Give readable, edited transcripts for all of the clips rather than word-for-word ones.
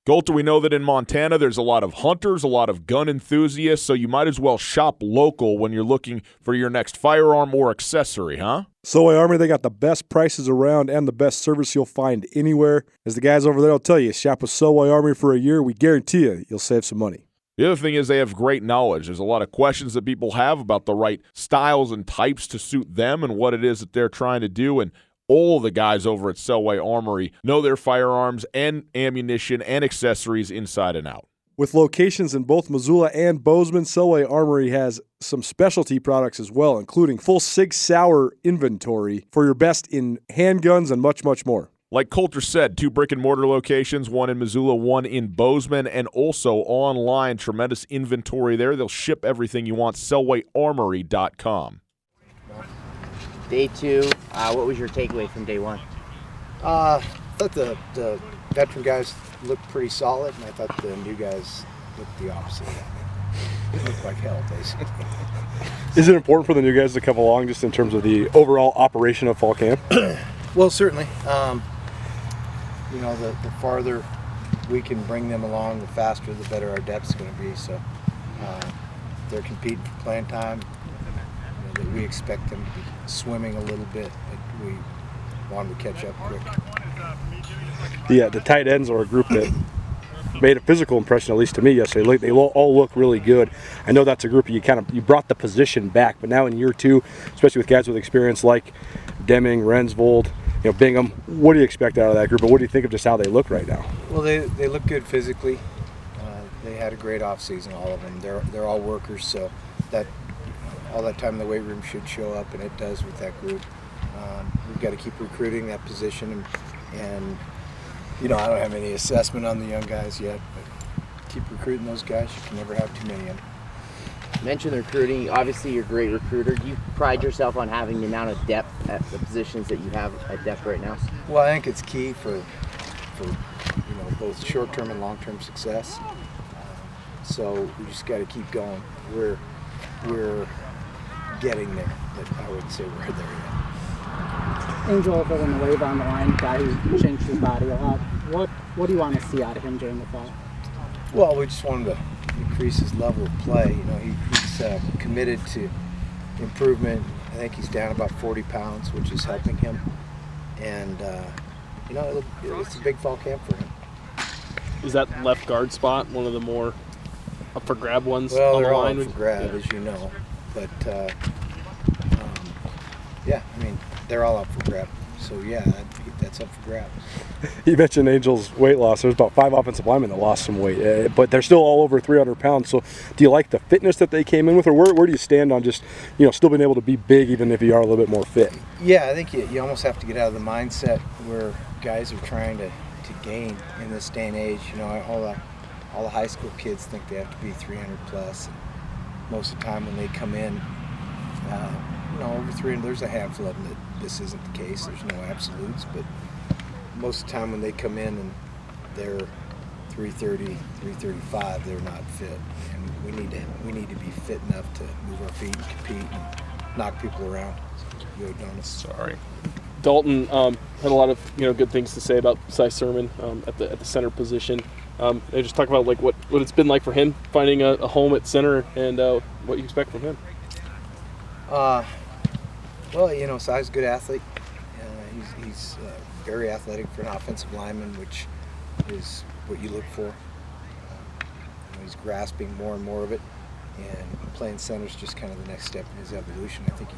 Golta, we know that in Montana there's a lot of hunters, a lot of gun enthusiasts, so you might as well shop local when you're looking for your next firearm or accessory, huh? Selway Armory, they got the best prices around and the best service you'll find anywhere. As the guys over there will tell you, shop with Selway Armory for a year. We guarantee you'll save some money. The other thing is they have great knowledge. There's a lot of questions that people have about the right styles and types to suit them and what it is that they're trying to do, and all the guys over at Selway Armory know their firearms and ammunition and accessories inside and out. With locations in both Missoula and Bozeman, Selway Armory has some specialty products as well, including full Sig Sauer inventory for your best in handguns and much, much more. Like Coulter said, 2 brick-and-mortar locations, 1 in Missoula, 1 in Bozeman, and also online, tremendous inventory there. They'll ship everything you want, SelwayArmory.com. Day 2, what was your takeaway from day 1? I thought the veteran guys looked pretty solid, and I thought the new guys looked the opposite of that. They looked like hell, basically. Is it important for the new guys to come along just in terms of the overall operation of fall camp? Well, certainly. The farther we can bring them along, the faster, the better our depth's going to be. So they're competing for playing time. That we expect them to be swimming a little bit, but we want them to catch up quick. The tight ends are a group that made a physical impression, at least to me yesterday. They all look really good. I know that's a group you brought the position back, but now in year 2, especially with guys with experience like Deming, Rensvold, Bingham, what do you expect out of that group, and what do you think of just how they look right now? Well, they look good physically. They had a great off season, all of them. They're all workers, so that all that time in the weight room should show up, and it does with that group. We've got to keep recruiting that position, and I don't have any assessment on the young guys yet, but keep recruiting those guys. You can never have too many of them. You mentioned the recruiting. Obviously, you're a great recruiter. Do you pride yourself on having the amount of depth at the positions that you have at depth right now? Well, I think it's key for both short-term and long-term success. So we just got to keep going. We're getting there, but I wouldn't say we're there yet. Angel Villanueva on the line, guy who changed his body a lot. What do you want to see out of him during the fall? Well, we just want him to increase his level of play. He's committed to improvement. I think he's down about 40 pounds, which is helping him. And, it's a big fall camp for him. Is that left guard spot one of the more up for grab ones? Well, on they're the all line? up for grab, as you know. But, they're all up for grab. So, that's up for grabs. You mentioned Angel's weight loss. There's about 5 offensive linemen that lost some weight, but they're still all over 300 pounds. So do you like the fitness that they came in with, or where do you stand on just, still being able to be big even if you are a little bit more fit? Yeah, I think you almost have to get out of the mindset where guys are trying to gain in this day and age. All the high school kids think they have to be 300 plus. And most of the time when they come in, over 300, there's a handful of them that this isn't the case. There's no absolutes, but most of the time when they come in and they're 330, 335, they're not fit. And we need to be fit enough to move our feet and compete and knock people around. So, Sorry. Dalton had a lot of good things to say about Cy Sermon at the center position. They just talk about what it's been like for him finding a home at center and what you expect from him. Cy's a good athlete. He's very athletic for an offensive lineman, which is what you look for. He's grasping more and more of it, and playing center is just kind of the next step in his evolution. I think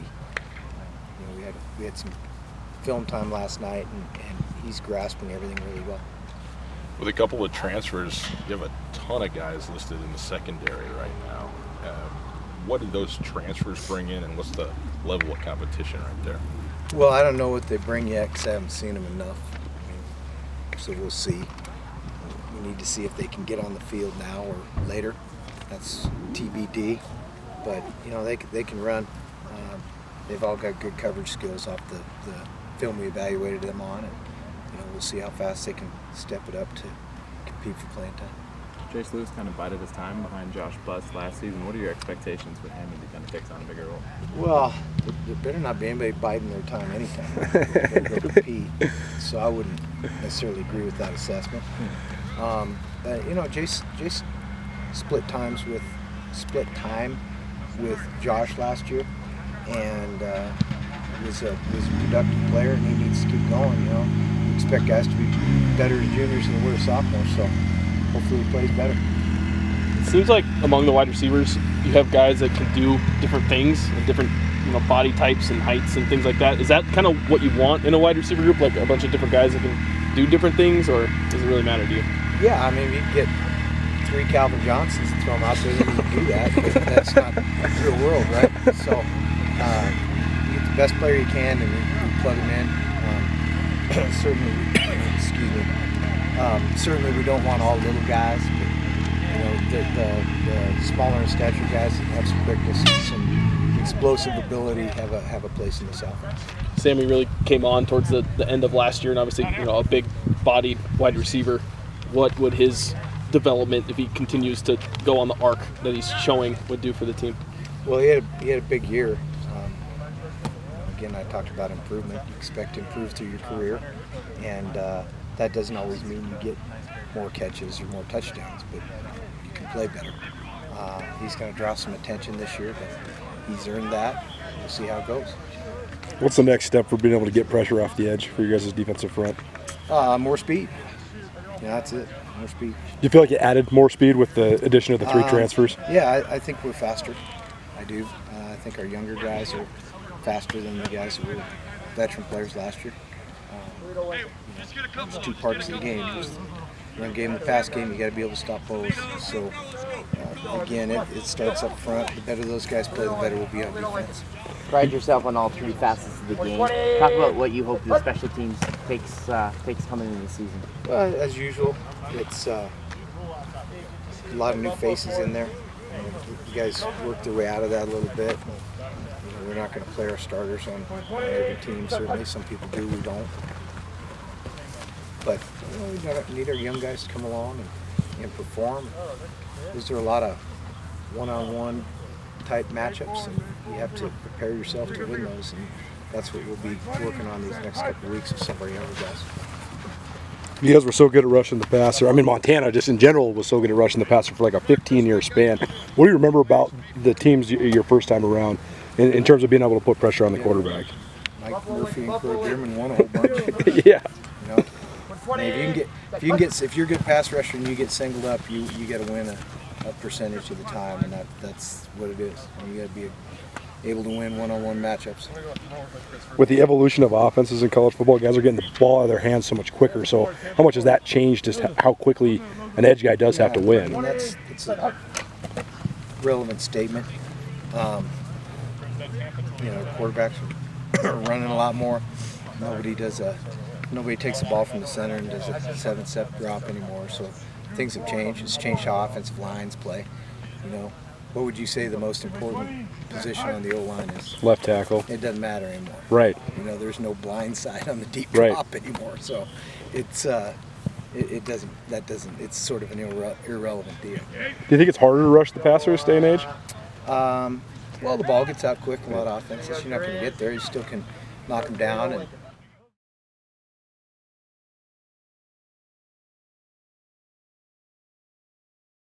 we had some film time last night, and he's grasping everything really well. With a couple of transfers, you have a ton of guys listed in the secondary right now. What did those transfers bring in, and what's the level of competition right there? Well, I don't know what they bring yet because I haven't seen them enough. So we'll see. We need to see if they can get on the field now or later. That's TBD. But, they can run. They've all got good coverage skills off the film we evaluated them on. And, we'll see how fast they can step it up to compete for playing time. Jace Lewis kind of bided his time behind Josh Buss last season. What are your expectations for him as he kind of takes on a bigger role? Well, there better not be anybody biding their time anytime. They better go compete. So I wouldn't necessarily agree with that assessment. Jace split time with Josh last year, and was a productive player, and he needs to keep going. We expect guys to be better as juniors than they were as sophomores, so hopefully he plays better. It seems like among the wide receivers, you have guys that can do different things and different body types and heights and things like that. Is that kind of what you want in a wide receiver group, like a bunch of different guys that can do different things, or does it really matter to you? Yeah, I mean, you get 3 Calvin Johnsons and throw them out there, then you can do that, but that's not the real world, right? So you get the best player you can, and you plug them in. Certainly we don't want all little guys, but the smaller in stature guys that have some quickness and some explosive ability have a place in this offense. Sammy really came on towards the end of last year, and obviously a big bodied wide receiver. What would his development, if he continues to go on the arc that he's showing, would do for the team? Well, he had a big year. Again, I talked about improvement. You expect to improve through your career, and that doesn't always mean you get more catches or more touchdowns, but you can play better. He's going to draw some attention this year, but he's earned that. We'll see how it goes. What's the next step for being able to get pressure off the edge for you guys' defensive front? More speed. Yeah, that's it. More speed. Do you feel like you added more speed with the addition of the 3 transfers? Yeah, I think we're faster. I do. I think our younger guys are faster than the guys who were veteran players last year. There's 2 parts of the game. There's the run game and the pass game. You got to be able to stop both. So again, it starts up front. The better those guys play, the better we'll be on defense. Pride yourself on all 3 facets of the game. Talk about what you hope the special teams takes coming into the season. As usual, it's a lot of new faces in there. You guys work their way out of that a little bit. We're not going to play our starters on every team. Certainly, some people do. We don't. But we need our young guys to come along and perform. There's a lot of one-on-one type matchups, and you have to prepare yourself to win those. And that's what we'll be working on these next couple of weeks with some of our younger guys. You guys were so good at rushing the passer. I mean, Montana just in general was so good at rushing the passer for like a 15-year span. What do you remember about the teams your first time around in terms of being able to put pressure on the quarterback? Mike Murphy and Corey Bierman won a whole bunch. Yeah. And if you're a good pass rusher and you get singled up, you got to win a percentage of the time, and that's what it is. You got to be able to win one-on-one matchups. With the evolution of offenses in college football, guys are getting the ball out of their hands so much quicker. So how much has that changed just how quickly an edge guy does have to win? And that's a relevant statement. Quarterbacks are running a lot more. Nobody takes the ball from the center and does a 7-step drop anymore. So things have changed. It's changed how offensive lines play. What would you say the most important position on the O-line is? Left tackle. It doesn't matter anymore. Right. There's no blind side on the deep drop anymore. So it's it's sort of an irrelevant deal. Do you think it's harder to rush the passer this day and age? Well, the ball gets out quick in a lot of offenses. You're not going to get there. You still can knock them down, and